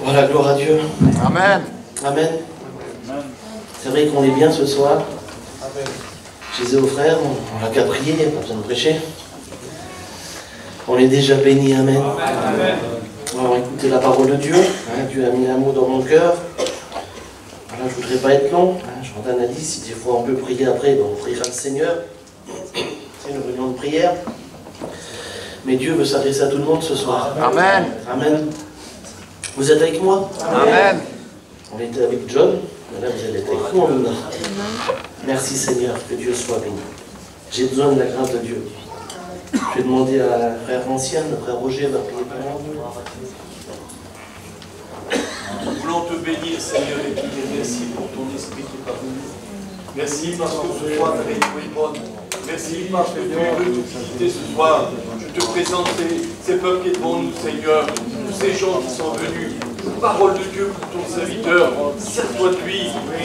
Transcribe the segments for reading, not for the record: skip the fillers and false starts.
Voilà, gloire à Dieu. Amen. Amen. C'est vrai qu'on est bien ce soir. Je disais aux frères, on n'a qu'à prier, il n'y a pas besoin de prêcher. On est déjà bénis, amen. Amen. On va écouter la parole de Dieu. Dieu a mis un mot dans mon cœur. Voilà, je ne voudrais pas être long. Jordan a dit, si des fois on peut prier après, on priera le Seigneur. C'est une réunion de prière. Mais Dieu veut s'adresser à tout le monde ce soir. Amen. Amen. Vous êtes avec moi? Amen. On était avec John. Là, vous allez être avec nous. Amina. Merci Seigneur, que Dieu soit béni. J'ai besoin de la grâce de Dieu. Je vais demander à frère ancien, le frère Roger va prier pour moi. Nous voulons te bénir, Seigneur, et te dire merci pour ton esprit qui est parvenu. Merci parce que ce soir, ta réunion est bonne. Merci parce que tu es venu nous visiter ce soir. Je te présente ces peuples qui sont devant nous, Seigneur. Tous ces gens qui sont venus. Parole de Dieu pour ton serviteur. Sers-toi de lui.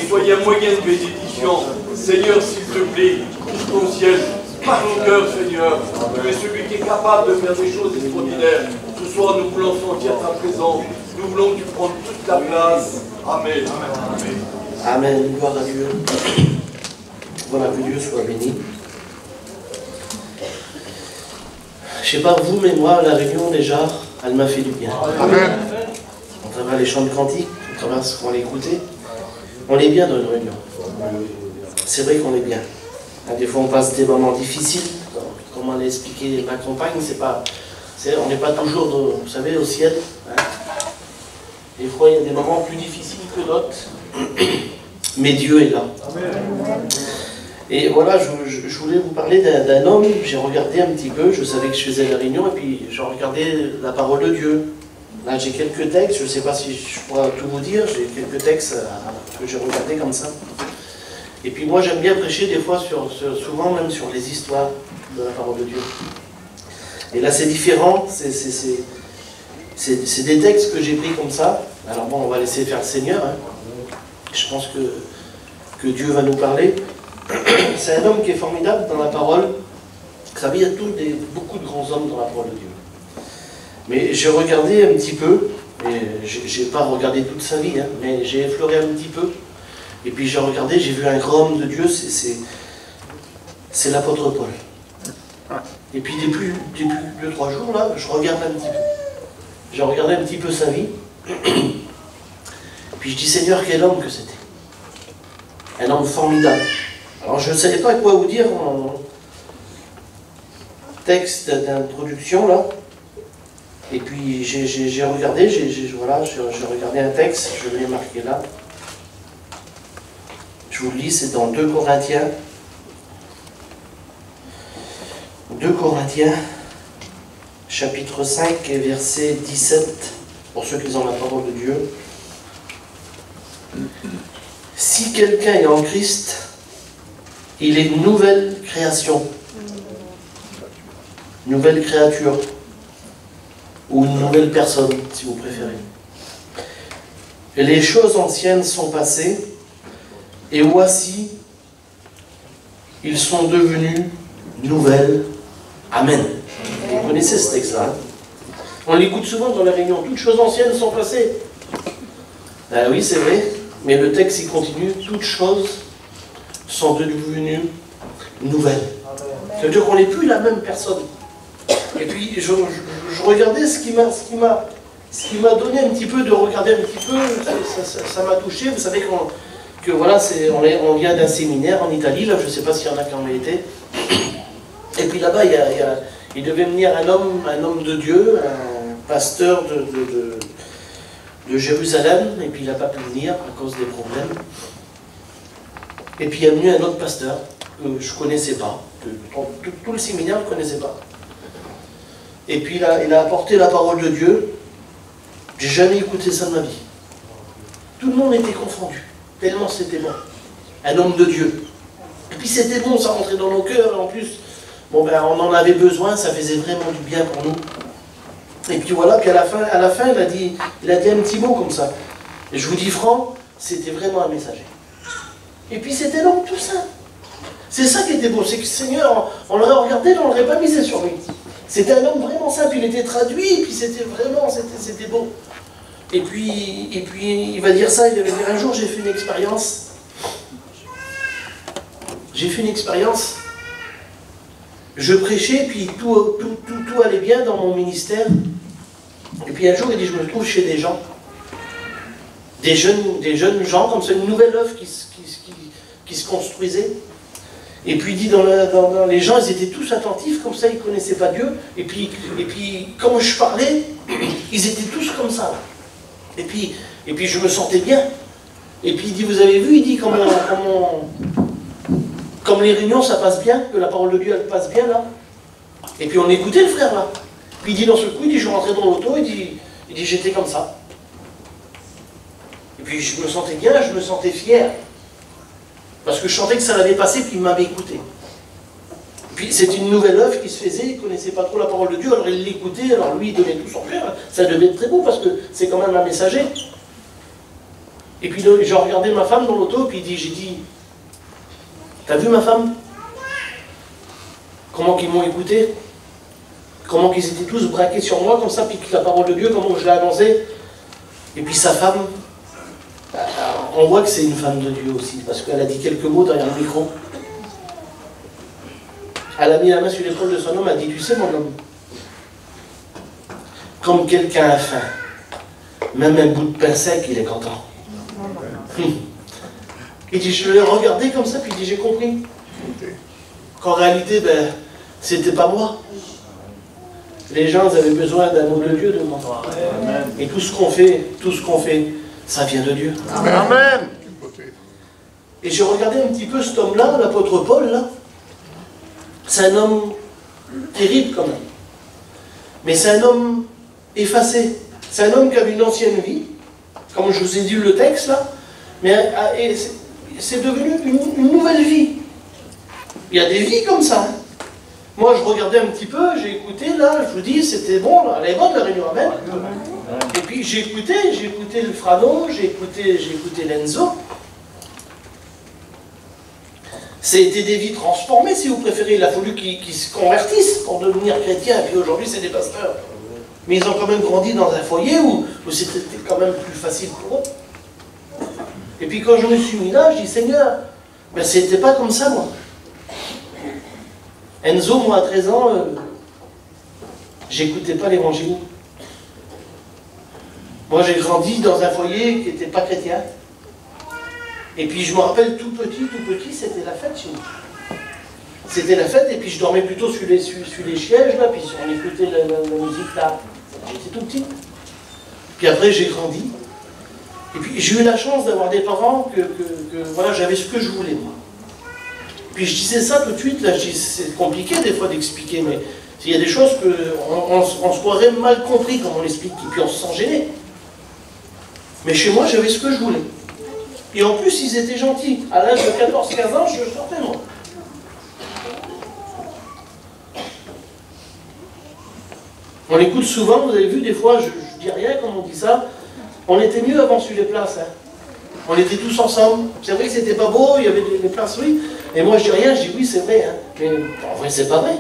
Soyez un moyen de bénédiction. Seigneur, s'il te plaît, touche ton ciel. Par ton cœur, Seigneur. Tu es celui qui est capable de faire des choses extraordinaires. Ce soir, nous voulons sentir ta présence. Nous voulons que tu prennes toute la place. Amen. Amen. Amen. Gloire à Dieu. Voilà, que Dieu soit béni. Je ne sais pas vous, mais moi, la réunion déjà, elle m'a fait du bien. Amen. On travers les chants de cantiques, on travers ce qu'on a écouté. On est bien dans une réunion. C'est vrai qu'on est bien. Des fois, on passe des moments difficiles. Comment l'expliquer ma compagne, on n'est pas toujours, vous savez, au ciel. Des fois, il y a des moments plus difficiles que d'autres. Mais Dieu est là. Et voilà, je voulais vous parler d'un homme. J'ai regardé un petit peu, je savais que je faisais la réunion, et puis j'ai regardé la parole de Dieu. Là, j'ai quelques textes, je ne sais pas si je pourrais tout vous dire, j'ai quelques textes que j'ai regardés comme ça. Et puis moi, j'aime bien prêcher des fois, souvent même sur les histoires de la parole de Dieu. Et là, c'est différent, c'est des textes que j'ai pris comme ça. Alors bon, on va laisser faire le Seigneur. Je pense que Dieu va nous parler. C'est un homme qui est formidable dans la parole. Vous savez, il y a beaucoup de grands hommes dans la parole de Dieu. Mais j'ai regardé un petit peu, et je n'ai pas regardé toute sa vie, mais j'ai effleuré un petit peu. Et puis j'ai regardé, j'ai vu un grand homme de Dieu, c'est l'apôtre Paul. Et puis depuis 2-3 jours, là, je regarde un petit peu. J'ai regardé un petit peu sa vie. Puis je dis, Seigneur, quel homme que c'était. Un homme formidable. Alors je ne savais pas quoi vous dire en texte d'introduction, là. Et puis j'ai regardé, j'ai regardé un texte, je l'ai marqué là. Je vous le lis, c'est dans 2 Corinthiens. 2 Corinthiens, chapitre 5 et verset 17, pour ceux qui ont la parole de Dieu. Si quelqu'un est en Christ, il est une nouvelle création, nouvelle créature, ou une nouvelle personne, si vous préférez. Et les choses anciennes sont passées, et voici, ils sont devenus nouvelles. Amen. Vous connaissez ce texte-là. On l'écoute souvent dans les réunions. Toutes choses anciennes sont passées. Ben oui, c'est vrai. Mais le texte, il continue. Toutes choses sont devenues nouvelles. Ça veut dire qu'on n'est plus la même personne. Et puis, je regardais ce qui m'a donné un petit peu de regarder un petit peu. Ça m'a touché. Vous savez que voilà, on vient d'un séminaire en Italie. Là, je ne sais pas s'il y en a qui en ont été. Et puis là-bas, il devait venir un homme de Dieu, un pasteur de Jérusalem, et puis il n'a pas pu venir à cause des problèmes. Et puis il est venu un autre pasteur que je ne connaissais pas, tout le séminaire je ne connaissais pas. Et puis il a apporté la parole de Dieu. J'ai jamais écouté ça de ma vie. Tout le monde était confondu, tellement c'était bon. Un homme de Dieu. Et puis c'était bon, ça rentrait dans nos cœurs, et en plus, bon ben on en avait besoin, ça faisait vraiment du bien pour nous. Et puis voilà, puis à la fin il a dit un petit mot comme ça. Et je vous dis franc, c'était vraiment un messager. Et puis c'était long, tout ça. C'est ça qui était beau, c'est que le Seigneur, on l'aurait regardé, on ne l'aurait pas misé sur lui. C'était un homme vraiment simple, il était traduit, et puis c'était vraiment, c'était beau. Et puis il va dire ça, il va dire un jour j'ai fait une expérience. J'ai fait une expérience. Je prêchais, puis tout allait bien dans mon ministère. Et puis un jour, il dit, je me trouve chez des gens. Des jeunes gens, comme ça, une nouvelle œuvre qui se construisait. Et puis il dit, les gens, ils étaient tous attentifs, comme ça, ils ne connaissaient pas Dieu. Et puis quand je parlais, ils étaient tous comme ça. Et puis je me sentais bien. Et puis il dit, vous avez vu, il dit, comme les réunions, ça passe bien, que la parole de Dieu, elle passe bien, là. Et puis on écoutait le frère, là. Puis il dit, dans ce coup, il dit, je rentrais dans l'auto, il dit, j'étais comme ça. Et puis je me sentais bien, je me sentais fier. Parce que je sentais que ça l'avait passé, puis il m'avait écouté. Puis c'est une nouvelle œuvre qui se faisait, il ne connaissait pas trop la parole de Dieu, alors il l'écoutait, alors lui il donnait tout son cœur. Ça devait être très beau, parce que c'est quand même un messager. Et puis j'ai regardé ma femme dans l'auto, puis j'ai dit, t'as vu ma femme? Comment qu'ils m'ont écouté? Comment qu'ils étaient tous braqués sur moi, comme ça, puis la parole de Dieu, comment je l'ai annoncée. Et puis sa femme, on voit que c'est une femme de Dieu aussi, parce qu'elle a dit quelques mots derrière le micro. Elle a mis la main sur l'épaule de son homme, elle a dit, tu sais mon homme, comme quelqu'un a faim, même un bout de pain sec, il est content. Il dit, je l'ai regardé comme ça, puis il dit, j'ai compris. Qu'en réalité, c'était pas moi. Les gens avaient besoin d'un mot de Dieu de moi. Et tout ce qu'on fait, ça vient de Dieu. Amen. Et j'ai regardé un petit peu cet homme-là, l'apôtre Paul, là. C'est un homme terrible quand même. Mais c'est un homme effacé. C'est un homme qui avait une ancienne vie, comme je vous ai dit le texte là, mais c'est devenu une nouvelle vie. Il y a des vies comme ça. Hein. Moi, je regardais un petit peu, j'ai écouté, là, je vous dis, c'était bon, là, elle est bonne la réunion, amen. Et puis j'ai écouté le Frano, j'ai écouté l'Enzo. C'était des vies transformées, si vous préférez. Il a fallu qu'ils se convertissent pour devenir chrétiens, et puis aujourd'hui, c'est des pasteurs. Mais ils ont quand même grandi dans un foyer où c'était quand même plus facile pour eux. Et puis quand je me suis mis là, je dis, Seigneur, c'était pas comme ça, moi. Enzo, moi, à 13 ans, j'écoutais pas l'évangile. Moi, j'ai grandi dans un foyer qui n'était pas chrétien. Et puis, je me rappelle, tout petit, c'était la fête chez nous. C'était la fête, et puis je dormais plutôt sur les sièges, là, puis on écoutait la musique, là. J'étais tout petit. Puis après, j'ai grandi. Et puis, j'ai eu la chance d'avoir des parents que voilà, j'avais ce que je voulais, moi. Puis je disais ça tout de suite, là, c'est compliqué des fois d'expliquer, mais il y a des choses qu'on se croirait mal compris quand on l'explique, et puis on se sent gêné. Mais chez moi, j'avais ce que je voulais. Et en plus, ils étaient gentils. À l'âge de 14-15 ans, je sortais, moi. On l'écoute souvent, vous avez vu, des fois, je dis rien quand on dit ça, on était mieux avant sur les places. Hein. On était tous ensemble. C'est vrai que c'était pas beau, il y avait des places, oui. Et moi, je dis rien, je dis oui, c'est vrai. Hein. Mais en vrai, c'est pas vrai.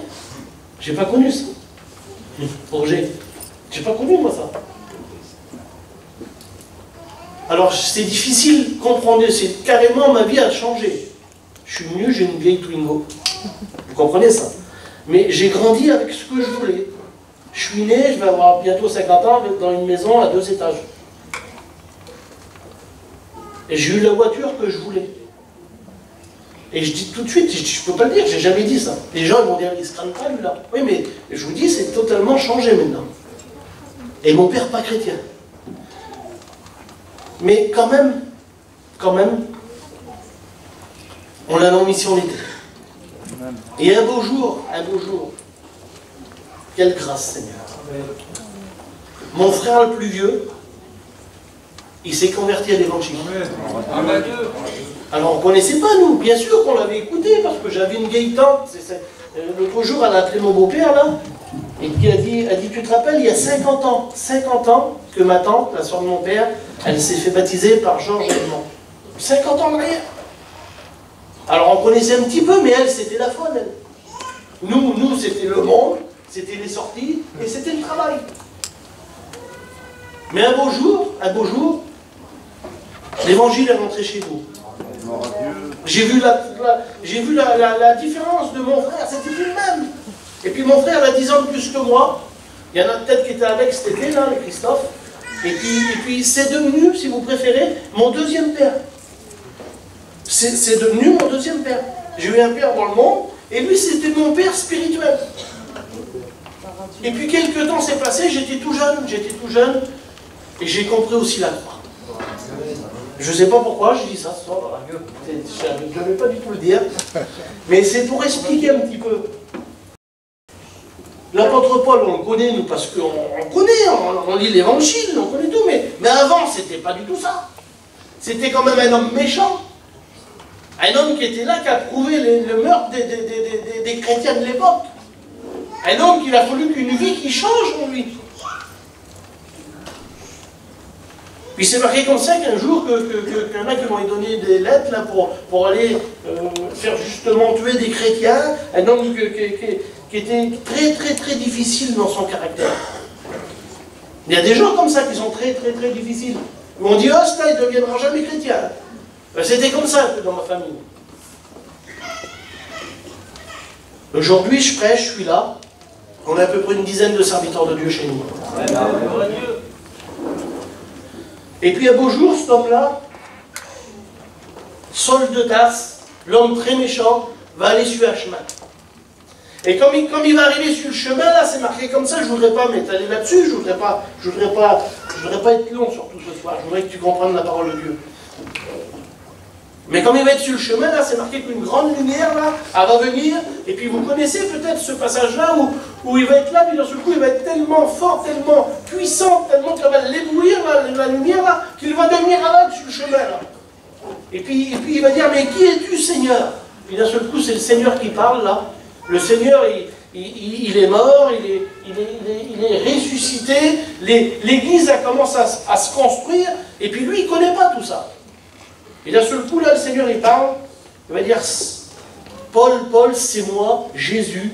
J'ai pas connu ça. Roger, j'ai pas connu, moi, ça. Alors, c'est difficile de comprendre. C'est carrément, ma vie a changé. Je suis venu, j'ai une vieille Twingo. Vous comprenez ça? Mais j'ai grandi avec ce que je voulais. Je suis né, je vais avoir bientôt 50 ans, dans une maison à 2 étages. Et j'ai eu la voiture que je voulais. Et je dis tout de suite, je ne peux pas le dire, j'ai jamais dit ça. Les gens vont dire, il se craignent pas lui là. Oui, mais je vous dis, c'est totalement changé maintenant. Et mon père pas chrétien. Mais quand même, on l'a en mission l'été. Et un beau jour, quelle grâce Seigneur. Mon frère le plus vieux, il s'est converti à l'évangile. Alors on ne connaissait pas nous, bien sûr qu'on l'avait écouté, parce que j'avais une vieille tante, l'autre jour elle a appelé mon beau-père là, et qui a dit, tu te rappelles, il y a 50 ans, que ma tante, la soeur de mon père, elle s'est fait baptiser par Georges Edmond. 50 ans en arrière. Alors on connaissait un petit peu, mais elle, c'était la foi d'elle. Nous, c'était le monde, c'était les sorties, et c'était le travail. Mais un beau jour, l'évangile est rentré chez vous. J'ai vu la différence de mon frère, c'était plus le même. Et puis mon frère a 10 ans de plus que moi. Il y en a peut-être qui étaient avec cet été, là, les Christophe. Et puis c'est devenu, si vous préférez, mon deuxième père. C'est devenu mon deuxième père. J'ai eu un père dans le monde, et lui c'était mon père spirituel. Et puis quelques temps s'est passé, j'étais tout jeune, et j'ai compris aussi la croix. Je ne sais pas pourquoi je dis ça ce soir dans la gueule. Je ne devais pas du tout le dire. Mais c'est pour expliquer un petit peu. L'apôtre Paul, on le connaît, nous, parce qu'on connaît, on lit l'évangile, on connaît tout, mais avant, c'était pas du tout ça. C'était quand même un homme méchant. Un homme qui était là, qui a prouvé le meurtre des chrétiens de l'époque. Un homme qu'il a fallu qu'une vie qui change en lui. Puis c'est marqué comme ça qu'un jour, qu'il y en a qui vont lui donner des lettres là, pour aller faire justement tuer des chrétiens. Un homme qui était très difficile dans son caractère. Il y a des gens comme ça qui sont très difficiles. On dit, oh, ça, il ne deviendra jamais chrétien. C'était comme ça dans ma famille. Aujourd'hui, je prêche, je suis là. On a à peu près une dizaine de serviteurs de Dieu chez nous. Et puis un beau jour, cet homme-là, Saul de Tarse, l'homme très méchant, va aller sur un chemin. Et comme il va arriver sur le chemin, là, c'est marqué comme ça, je ne voudrais pas m'étaler là-dessus, je voudrais pas être long surtout ce soir, je voudrais que tu comprennes la parole de Dieu. Mais comme il va être sur le chemin, là, c'est marqué qu'une grande lumière, là, elle va venir, et puis vous connaissez peut-être ce passage-là où il va être là, puis d'un seul coup, il va être tellement fort, tellement puissant, tellement qu'elle va l'éblouir, la lumière, là, qu'il va devenir aveugle sur le chemin, là. Et puis il va dire, mais qui es-tu, Seigneur? Puis d'un seul coup, c'est le Seigneur qui parle, là. Le Seigneur, il est mort, il est ressuscité, l'Église, elle commence à se construire, et puis lui, il ne connaît pas tout ça. Et d'un seul coup, là, le Seigneur, il parle, il va dire, Paul, c'est moi, Jésus,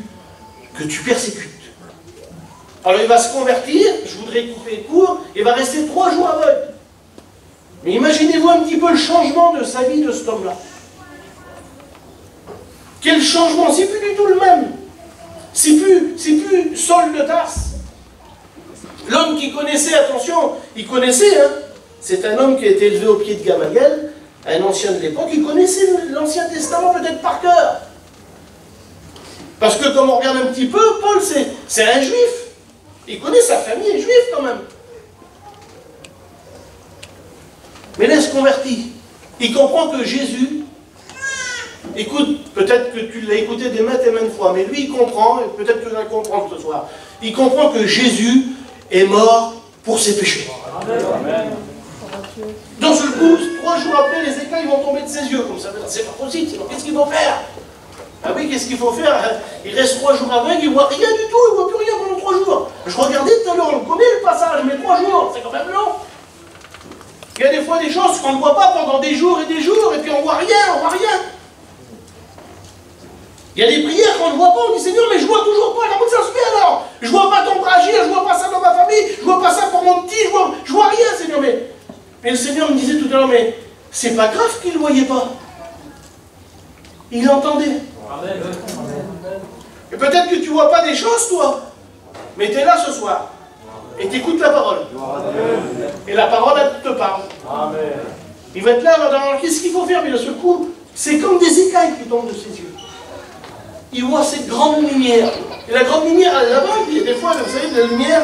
que tu persécutes. Alors il va se convertir, je voudrais couper court, il va rester 3 jours aveugle. Mais imaginez-vous un petit peu le changement de sa vie de cet homme-là. Quel changement? C'est plus du tout le même. C'est plus Saul de Tarse. L'homme qui connaissait, attention, il connaissait, hein. C'est un homme qui a été élevé au pied de Gamaliel, un ancien de l'époque, il connaissait l'Ancien Testament peut-être par cœur. Parce que comme on regarde un petit peu, Paul c'est un juif. Il connaît sa famille, est juif quand même. Mais là, il se convertit. Il comprend que Jésus, écoute, peut-être que tu l'as écouté des maintes et maintes fois, mais lui il comprend, et peut-être que tu vas le comprendre ce soir, il comprend que Jésus est mort pour ses péchés. Amen. Dans ce coup, 3 jours après, les écailles vont tomber de ses yeux, comme ça, c'est pas possible, sinon qu'est-ce qu'il faut faire? Ah oui, qu'est-ce qu'il faut faire? Il reste 3 jours aveugle, il ne voit rien du tout, il ne voit plus rien pendant 3 jours. Je regardais tout à l'heure, on connaît le passage, mais 3 jours, c'est quand même long. Il y a des fois des choses qu'on ne voit pas pendant des jours, et puis on ne voit rien, Il y a des prières qu'on ne voit pas, on dit Seigneur, mais je ne vois toujours pas, comment ça se fait alors? Je ne vois pas ton bras agir, je ne vois pas ça dans ma famille, je ne vois pas ça pour mon petit, je vois rien, Seigneur, mais le Seigneur me disait tout à l'heure, mais c'est pas grave qu'il ne voyait pas. Il entendait. Amen. Et peut-être que tu ne vois pas des choses, toi, mais tu es là ce soir. Et tu écoutes la parole. Amen. Et la parole, elle te parle. Amen. Il va être là, qu'est-ce qu'il faut faire? Mais de ce coup, c'est comme des écailles qui tombent de ses yeux. Il voit cette grande lumière. Et la grande lumière, elle est là-bas, il y a des fois, vous savez, de la lumière,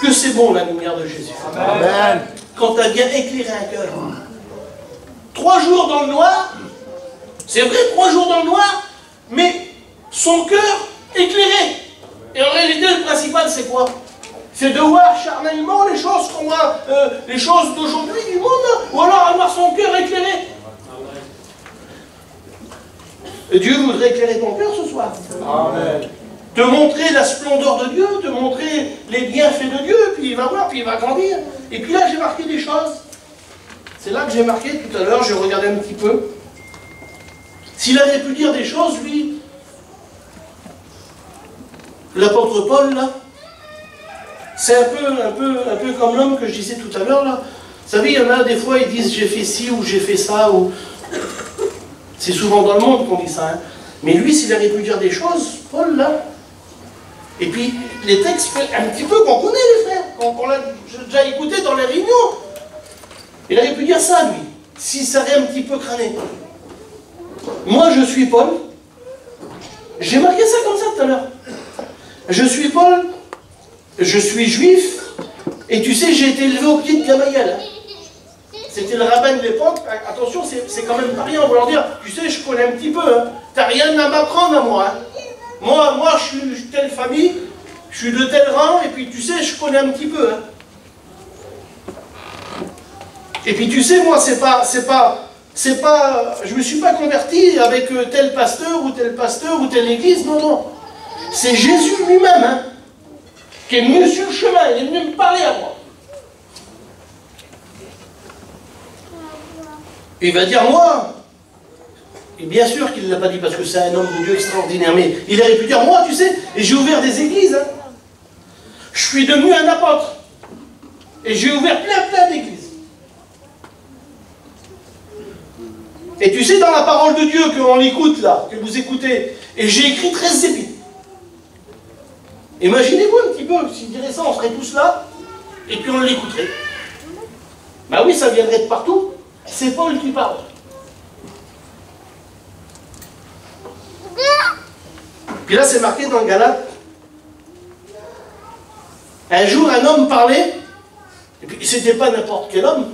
que c'est bon, la lumière de Jésus. Amen. Quand tu as bien éclairé un cœur. 3 jours dans le noir, c'est vrai, 3 jours dans le noir, mais son cœur éclairé. Et en réalité, le principal, c'est quoi? C'est de voir charnellement les choses qu'on voit, les choses d'aujourd'hui du monde, ou alors avoir son cœur éclairé. Et Dieu voudrait éclairer ton cœur ce soir. Amen. Te montrer la splendeur de Dieu, te montrer les bienfaits de Dieu, puis il va voir, puis il va grandir. Et puis là, j'ai marqué des choses. C'est là que j'ai marqué tout à l'heure, j'ai regardé un petit peu. S'il avait pu dire des choses, lui, l'apôtre Paul, là, C'est un peu comme l'homme que je disais tout à l'heure, là. Vous savez, il y en a des fois, ils disent j'ai fait ci ou j'ai fait ça, ou... C'est souvent dans le monde qu'on dit ça, hein. Mais lui, s'il avait pu dire des choses, Paul, là... Et puis, les textes, un petit peu qu'on connaît, les frères, qu'on l'a déjà écouté dans les réunions. Il aurait pu dire ça, lui, s'il s'avait un petit peu crâné. Moi, je suis Paul. J'ai marqué ça comme ça tout à l'heure. Je suis Paul, je suis juif, et tu sais, j'ai été élevé au pied de Gamaliel. C'était le rabbin de l'époque. Attention, c'est quand même pas rien, on va leur dire, tu sais, je connais un petit peu, hein. T'as rien à m'apprendre à moi, hein. Moi, je suis de telle famille, je suis de tel rang, et puis tu sais, je connais un petit peu, hein. Et puis tu sais, moi, je me suis pas converti avec tel pasteur ou telle église, non, non. C'est Jésus lui-même, hein, qui est venu sur le chemin, il est venu me parler à moi. Il va dire, moi, et bien sûr qu'il ne l'a pas dit parce que c'est un homme de Dieu extraordinaire, mais il aurait pu dire, moi, tu sais, et j'ai ouvert des églises, hein. Je suis devenu un apôtre, et j'ai ouvert plein d'églises. Et tu sais, dans la parole de Dieu qu'on l'écoute là, que vous écoutez, et j'ai écrit 13 épîtres. Imaginez-vous un petit peu, s'il dirait ça, on serait tous là, et puis on l'écouterait. Ben oui, ça viendrait de partout. C'est Paul qui parle. Puis là, c'est marqué dans le Galates. Un jour, un homme parlait, et puis c'était pas n'importe quel homme.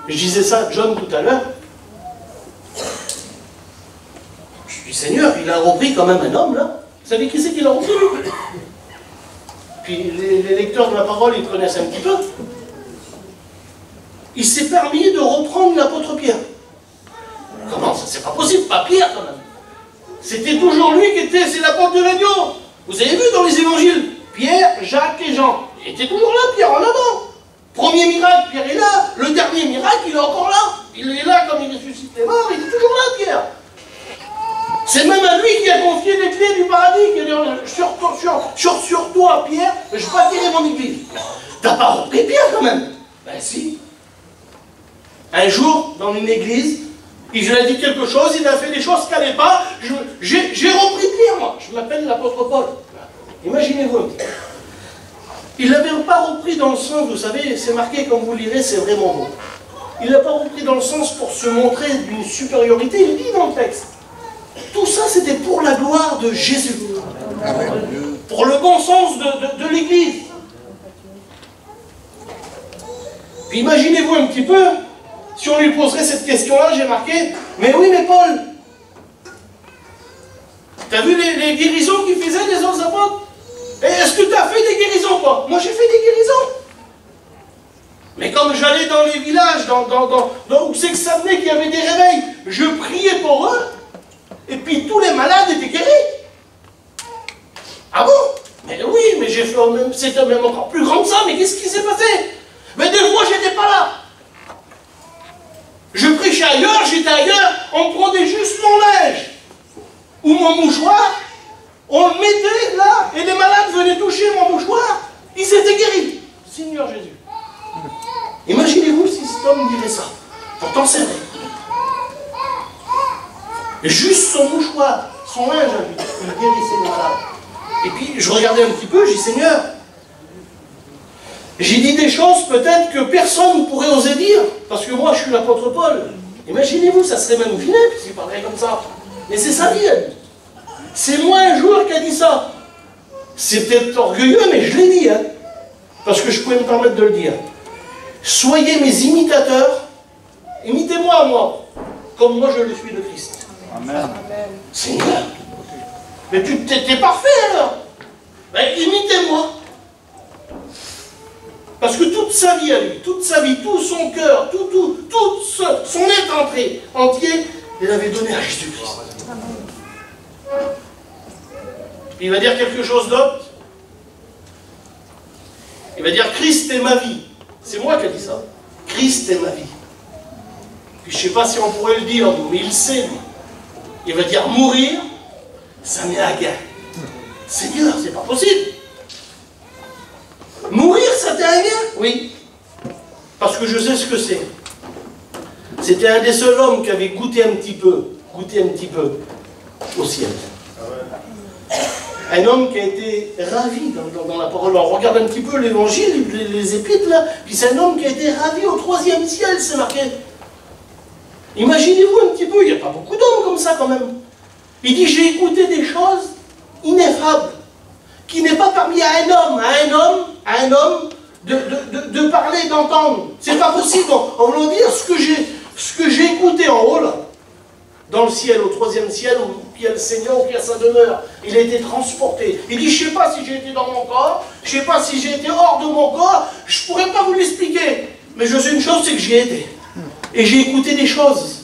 Je disais ça à John tout à l'heure. Je dis, Seigneur, il a repris quand même un homme, là. Vous savez qui c'est qu'il a repris, lui? Puis les lecteurs de la parole, ils connaissent un petit peu. Il s'est permis de reprendre l'apôtre Pierre. Comment ça? C'est pas possible, pas Pierre, quand même. C'était toujours lui qui était, c'est l'apôtre de l'agneau. Vous avez vu dans les évangiles, Pierre, Jacques et Jean. Il était toujours là, Pierre, en avant. Premier miracle, Pierre est là. Le dernier miracle, il est encore là. Il est là comme il ressuscite les morts. Il est toujours là, Pierre. C'est même à lui qui a confié les clés du paradis. Qui a dit, sur toi, Pierre, je bâtirai mon église. T'as pas repris Pierre, quand même? Ben si. Un jour, dans une église, il a dit quelque chose, il a fait des choses qu'elle n'allait pas. J'ai repris Pierre, moi. Je m'appelle l'apôtre Paul. Imaginez-vous un petit peu. Il ne l'avait pas repris dans le sens, vous savez, c'est marqué, quand vous lirez, c'est vraiment beau. Il ne l'a pas repris dans le sens pour se montrer d'une supériorité, il dit dans le texte. Tout ça, c'était pour la gloire de Jésus. Amen. Pour le bon sens de l'Église. Puis imaginez-vous un petit peu, si on lui poserait cette question-là, j'ai marqué, mais oui, mais Paul, t'as vu les guérisons qu'il faisait les autres apôtres? Est-ce que tu as fait des guérisons, toi? Moi, j'ai fait des guérisons. Mais comme j'allais dans les villages, où c'est que ça venait qu'il y avait des réveils, je priais pour eux, et puis tous les malades étaient guéris. Ah bon? Mais oui, mais j'ai fait même, c'était même encore plus grand que ça, mais qu'est-ce qui s'est passé? Mais des fois, j'étais pas là. Je prêchais ailleurs, j'étais ailleurs, on prenait juste mon linge, ou mon mouchoir, on le mettait là, et les malades venaient toucher mon mouchoir, ils étaient guéris. Seigneur Jésus. Imaginez-vous si cet homme dirait ça. Pourtant c'est vrai. Et juste son mouchoir, son linge à lui, il guérissait les malades. Et puis je regardais un petit peu, j'ai dit Seigneur, j'ai dit des choses peut-être que personne ne pourrait oser dire, parce que moi je suis l'apôtre Paul. Imaginez-vous, ça serait même vilain s'il parlait comme ça. Mais c'est sa vie, elle. C'est moi un jour qui a dit ça. C'est peut-être orgueilleux, mais je l'ai dit, hein, parce que je pouvais me permettre de le dire. Soyez mes imitateurs, imitez-moi, moi, comme moi je le suis de Christ. Amen. Seigneur, mais tu t'es parfait alors. Ben, imitez-moi. Parce que toute sa vie à lui, toute sa vie, tout son cœur, tout son être entier, il avait donné à Jésus-Christ. Il va dire quelque chose d'autre. Il va dire Christ est ma vie. C'est moi qui ai dit ça. Christ est ma vie. Puis je ne sais pas si on pourrait le dire, mais il sait, lui. Il va dire mourir, ça m'est à gain. Seigneur, c'est pas possible. ça t'a un lien? Oui. Parce que je sais ce que c'est. C'était un des seuls hommes qui avait goûté un petit peu au ciel. Un homme qui a été ravi dans la parole. On regarde un petit peu l'évangile, les épîtres là, puis c'est un homme qui a été ravi au 3e ciel, c'est marqué. Imaginez-vous un petit peu, il n'y a pas beaucoup d'hommes comme ça quand même. Il dit, j'ai écouté des choses ineffables, qui n'est pas permis à un homme de parler, d'entendre. C'est pas possible. On va dire ce que j'ai écouté en haut là, dans le ciel, au 3e ciel, où il y a le Seigneur, où il y a sa demeure. Il a été transporté. Il dit, je ne sais pas si j'ai été dans mon corps, je ne sais pas si j'ai été hors de mon corps, je ne pourrais pas vous l'expliquer. Mais je sais une chose, c'est que j'y ai été. Et j'ai écouté des choses.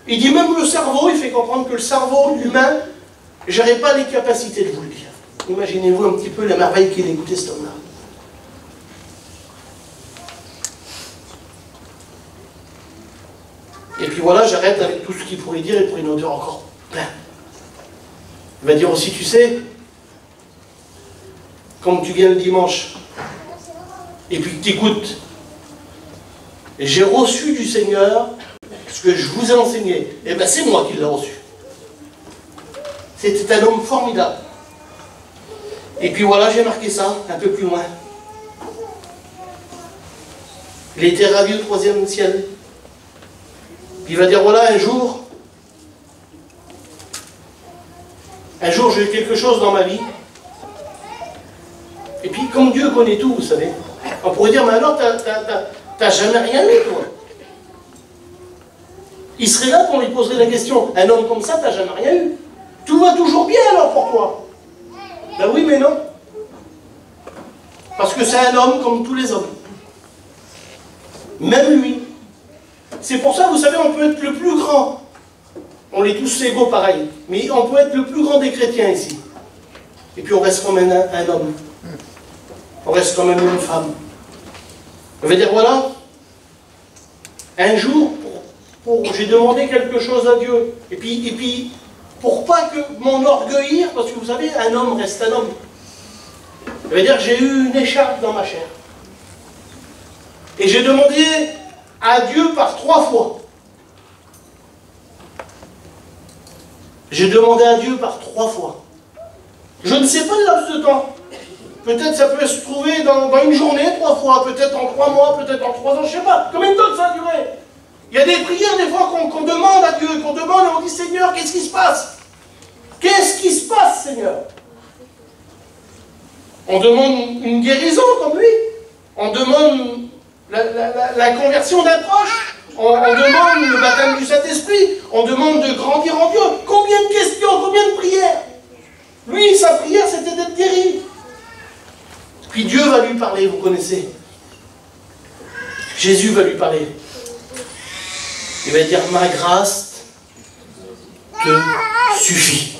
Il dit même le cerveau, il fait comprendre que le cerveau humain, je n'aurais pas les capacités de vous le dire. Imaginez-vous un petit peu la merveille qu'il a écouté cet homme-là. Et puis voilà, j'arrête avec tout ce qu'il pourrait dire, et pourrait en dire encore plein. Il va dire aussi, tu sais, comme tu viens le dimanche, et puis que tu écoutes, j'ai reçu du Seigneur ce que je vous ai enseigné. Eh bien, c'est moi qui l'ai reçu. C'était un homme formidable. Et puis voilà, j'ai marqué ça un peu plus loin. Il était ravi au 3e ciel. Puis il va dire, voilà, un jour, j'ai eu quelque chose dans ma vie. Et puis, comme Dieu connaît tout, vous savez, on pourrait dire, mais alors, t'as jamais rien eu, toi. Il serait là qu'on lui poserait la question, un homme comme ça, t'as jamais rien eu. Tout va toujours bien alors pour toi. Ben oui, mais non. Parce que c'est un homme comme tous les hommes. Même lui. C'est pour ça, vous savez, on peut être le plus grand. On est tous égaux pareil. Mais on peut être le plus grand des chrétiens ici. Et puis on reste comme un homme. On reste comme une femme. On va dire, voilà, un jour, j'ai demandé quelque chose à Dieu. Et puis, pour pas que m'enorgueillir, parce que vous savez, un homme reste un homme. Ça veut dire que j'ai eu une écharpe dans ma chair. Et j'ai demandé à Dieu par 3 fois. J'ai demandé à Dieu par 3 fois. Je ne sais pas le laps de temps. Peut-être ça peut se trouver dans une journée 3 fois, peut-être en 3 mois, peut-être en 3 ans, je ne sais pas. Combien de temps ça a duré? Il y a des prières des fois qu'on demande à Dieu, qu'on demande et on dit, Seigneur, qu'est-ce qui se passe? Qu'est-ce qui se passe, Seigneur? On demande une guérison comme lui. On demande la conversion d'un proche. On demande le baptême du Saint-Esprit. On demande de grandir en Dieu. Combien de questions, combien de prières? Lui, sa prière, c'était d'être guéri. Puis Dieu va lui parler, vous connaissez. Jésus va lui parler. Il va dire, ma grâce te suffit.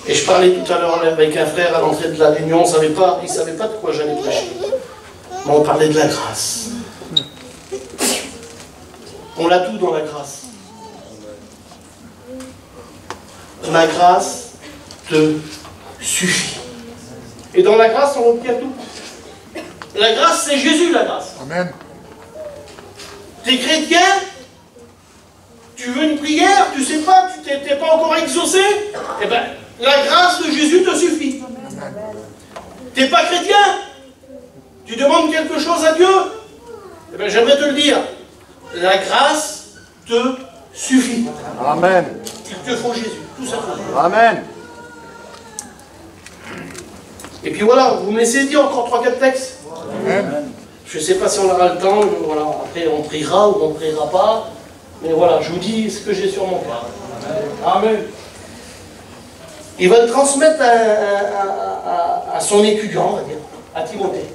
Et je parlais tout à l'heure avec un frère à l'entrée de la réunion, il ne savait pas de quoi j'allais prêcher. Mais on parlait de la grâce. On a tout dans la grâce. Ma grâce te suffit. Et dans la grâce, on obtient tout. La grâce, c'est Jésus, la grâce. Amen. Tu es chrétien, tu veux une prière, tu ne sais pas, tu n'es pas encore exaucé, eh bien, la grâce de Jésus te suffit. Tu n'es pas chrétien, tu demandes quelque chose à Dieu, eh bien, j'aimerais te le dire, la grâce te suffit. Amen. Il te faut Jésus, tout simplement. Amen. Et puis voilà, vous me laissez dire encore 3-4 textes. Amen. Je ne sais pas si on aura le temps, voilà, après on priera ou on ne priera pas. Mais voilà, je vous dis ce que j'ai sur mon cœur. Amen. Il va le transmettre à son étudiant, on va dire, à Timothée.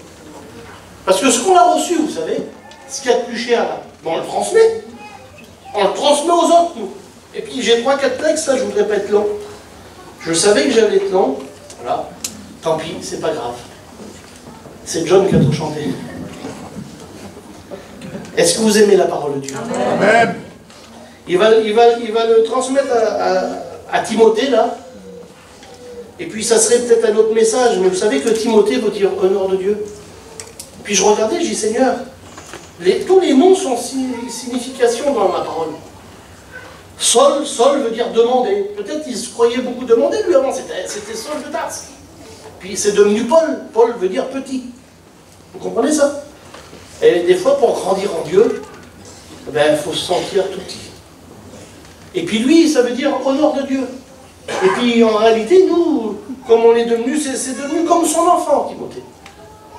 Parce que ce qu'on a reçu, vous savez, ce qu'il y a de plus cher là, on le transmet. On le transmet aux autres, nous. Et puis j'ai 3-4 textes, là, je ne voudrais pas être long. Je savais que j'allais être long. Voilà. Tant pis, c'est pas grave. C'est John qui a tout chanté. Est-ce que vous aimez la parole de Dieu? Amen. Il va le transmettre à Timothée, là. Et puis ça serait peut-être un autre message, mais vous savez que Timothée veut dire honneur de Dieu. Puis je regardais, je dis Seigneur, tous les noms sont signification dans ma parole. Saul veut dire demander. Peut-être il se croyait beaucoup demander lui avant, c'était Saul de Tarse. Puis c'est devenu Paul. Paul veut dire petit. Vous comprenez ça? Et des fois, pour grandir en Dieu, il faut se sentir tout petit. Et puis lui, ça veut dire honneur de Dieu. Et puis en réalité, nous, comme on est devenu, c'est devenu comme son enfant, Timothée.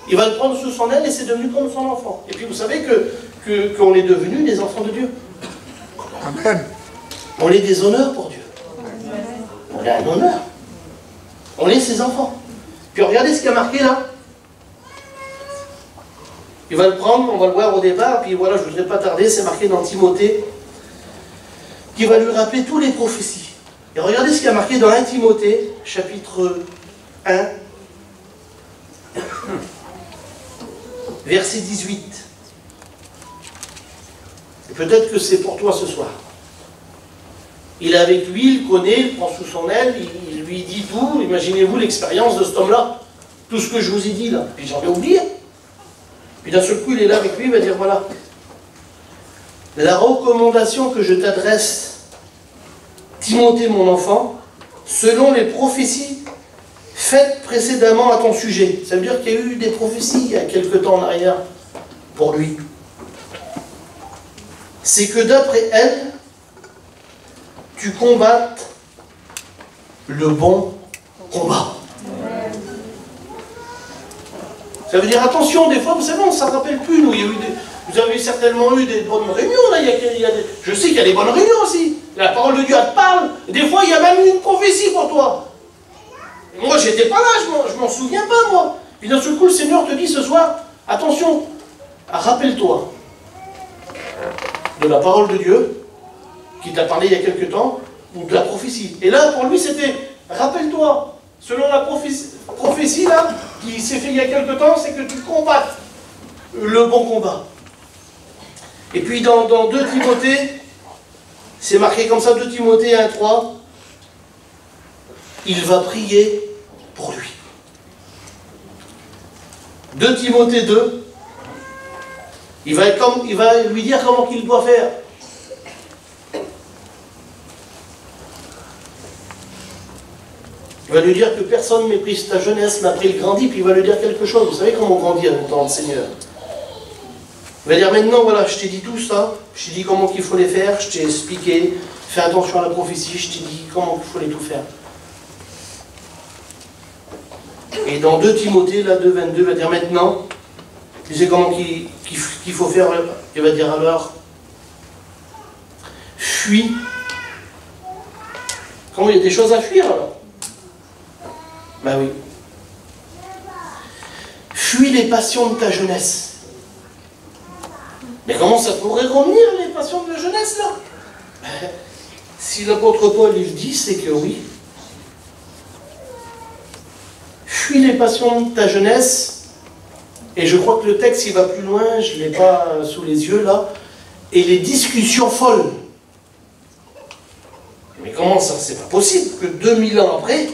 Il va le prendre sous son aile et c'est devenu comme son enfant. Et puis vous savez qu'on est devenus des enfants de Dieu. Amen. On est des honneurs pour Dieu. On a un honneur. On est ses enfants. Puis regardez ce qu'il y a marqué là. Il va le prendre, on va le voir au départ, puis voilà, je ne voudrais pas tarder, c'est marqué dans Timothée, qui va lui rappeler toutes les prophéties. Et regardez ce qu'il y a marqué dans 1 Timothée, chapitre 1, verset 18. Et peut-être que c'est pour toi ce soir. Il est avec lui, il le connaît, il le prend sous son aile, il lui dit tout. Imaginez-vous l'expérience de cet homme-là. Tout ce que je vous ai dit là. Puis j'en ai oublié. Puis d'un seul coup, il est là avec lui, il va dire voilà. La recommandation que je t'adresse, Timothée mon enfant, selon les prophéties faites précédemment à ton sujet. Ça veut dire qu'il y a eu des prophéties il y a quelque temps en arrière pour lui. C'est que d'après elles, tu combattes le bon combat. Ça veut dire attention, des fois, vous savez, on ne s'en rappelle plus. Nous, vous avez certainement eu des bonnes réunions. Là, je sais qu'il y a des bonnes réunions aussi. La parole de Dieu, elle te parle. Et des fois, il y a même une prophétie pour toi. Et moi, j'étais pas là, je m'en souviens pas, moi. Puis d'un seul coup, le Seigneur te dit ce soir, attention, rappelle-toi de la parole de Dieu, qui t'a parlé il y a quelque temps, ou de la prophétie. Et là, pour lui, c'était, rappelle-toi, selon la prophétie, là, qui s'est fait il y a quelque temps, c'est que tu combattes le bon combat. Et puis dans 2 Timothée, c'est marqué comme ça, 2 Timothée 1,3, il va prier pour lui. 2 Timothée 2, il va lui dire comment qu'il doit faire. Il va lui dire que personne ne méprise ta jeunesse, mais après il grandit, puis il va lui dire quelque chose. Vous savez comment on grandit avec le temps, le Seigneur. Il va dire maintenant, voilà, je t'ai dit tout ça, je t'ai dit comment qu'il faut les faire, je t'ai expliqué, fais attention à la prophétie, je t'ai dit comment il faut les tout faire. Et dans 2 Timothée, là, 2,22, il va dire maintenant, tu sais comment qu'il faut faire, il va dire alors, fuis. Comment il y a des choses à fuir alors? Ben oui. Fuis les passions de ta jeunesse. Mais comment ça pourrait revenir, les passions de la jeunesse, là? Ben, si l'apôtre Paul il dit, c'est que oui. Fuis les passions de ta jeunesse. Et je crois que le texte, il va plus loin, je ne l'ai pas sous les yeux, là. Et les discussions folles. Mais comment ça? C'est pas possible que 2000 ans après,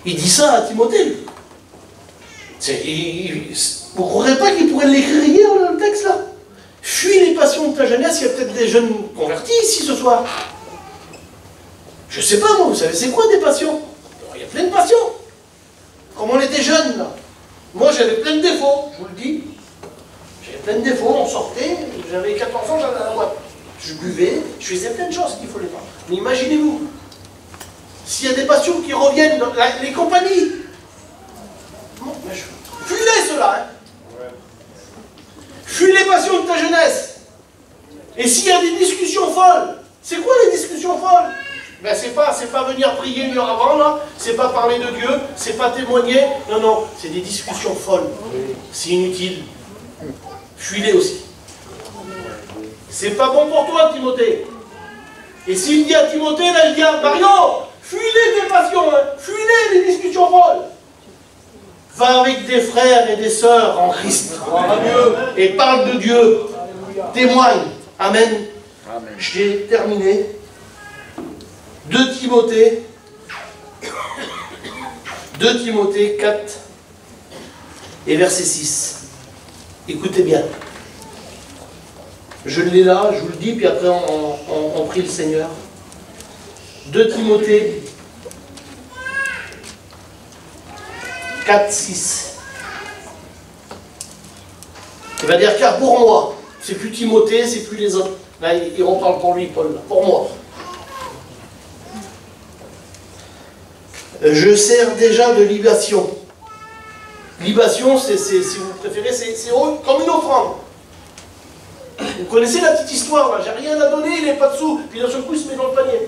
il dit ça à Timothée. Vous ne croirez pas qu'il pourrait l'écrire hier, le texte là? Fuis les passions de ta jeunesse, il y a peut-être des jeunes convertis ici ce soir. Je ne sais pas, moi, vous savez, c'est quoi des passions? Il y a plein de passions. Comme on était jeunes, là. Moi, j'avais plein de défauts, je vous le dis. J'avais plein de défauts, on sortait, j'avais 14 ans, j'allais à la boîte. Je buvais, je faisais plein de choses qu'il ne fallait pas. Mais imaginez-vous, s'il y a des passions qui reviennent dans les compagnies, fuis-les ceux-là, hein. Fuis les passions de ta jeunesse. Et s'il y a des discussions folles, c'est quoi les discussions folles? Ben c'est pas venir prier une heure avant, là, c'est pas parler de Dieu, c'est pas témoigner, non, non, c'est des discussions folles. C'est inutile. Fuis-les aussi. C'est pas bon pour toi, Timothée. Et s'il dit à Timothée, là, il dit à Mario, fuis-les tes passions, hein. Fuis-les les discussions folles. Va avec des frères et des sœurs en Christ, et parle de Dieu, témoigne. Amen. J'ai terminé. 2 Timothée, 2 Timothée 4 et verset 6. Écoutez bien. Je l'ai là, je vous le dis, puis après on prie le Seigneur. 2 Timothée 4, 6. Il va dire, car pour moi, c'est plus Timothée, c'est plus les autres. Là, il reparle pour lui, Paul, là. Pour moi. Je sers déjà de libation. Libation, si vous préférez, c'est comme une offrande. Vous connaissez la petite histoire, là, j'ai rien à donner, il n'est pas de sous, puis d'un seul coup il se met dans le panier.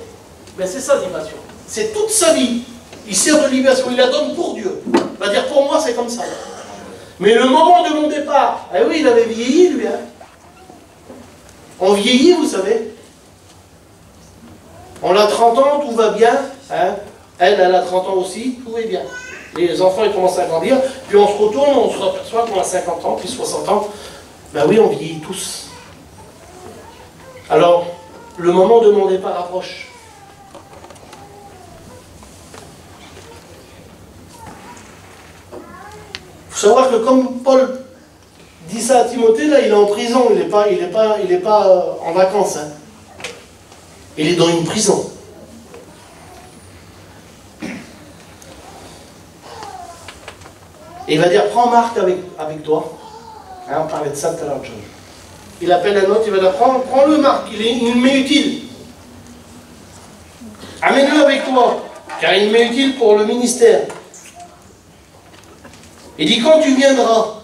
Ben c'est ça, libation. C'est toute sa vie. Il sert de libation, il la donne pour Dieu. Il va dire, pour moi, c'est comme ça. Mais le moment de mon départ, eh oui, il avait vieilli, lui. Hein. On vieillit, vous savez. On a 30 ans, tout va bien. Hein. Elle a 30 ans aussi, tout va bien. Les enfants, ils commencent à grandir. Puis on se retourne, on se aperçoit qu'on a 50 ans, puis 60 ans. Ben oui, on vieillit tous. Alors, le moment de mon départ approche. Il faut savoir que comme Paul dit ça à Timothée, là, il est en prison, il n'est pas en vacances. Hein. Il est dans une prison. Et il va dire, prends Marc avec toi. Hein, on parlait de ça tout à l'heure, John. Il appelle un autre, il va dire, prends-le Marc, il m'est utile. Amène-le avec toi, car il m'est utile pour le ministère. Il dit, quand tu viendras,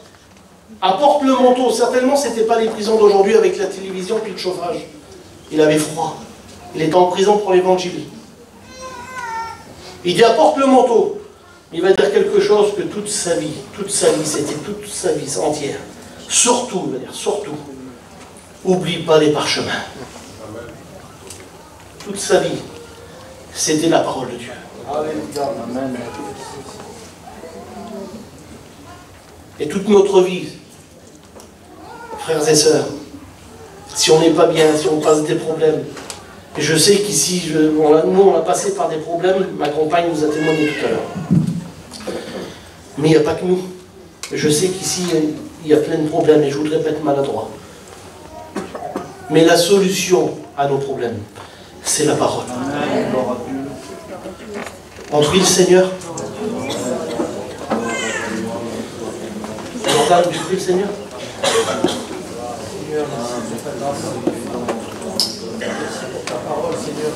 apporte le manteau. Certainement, ce n'était pas les prisons d'aujourd'hui avec la télévision puis le chauffage. Il avait froid. Il était en prison pour l'évangile. Il dit, apporte le manteau. Il va dire quelque chose que toute sa vie, c'était toute sa vie entière. Surtout, il va dire, surtout, oublie pas les parchemins. Toute sa vie, c'était la parole de Dieu. Amen. Et toute notre vie, frères et sœurs, si on n'est pas bien, si on passe des problèmes, et je sais qu'ici, nous on a passé par des problèmes, ma compagne nous a témoigné tout à l'heure. Mais il n'y a pas que nous. Je sais qu'ici, il y a plein de problèmes, et je voudrais pas être maladroit. Mais la solution à nos problèmes, c'est la parole. On prie le Seigneur. Jordan, tu pries le Seigneur. Seigneur, merci pour ta parole, Seigneur.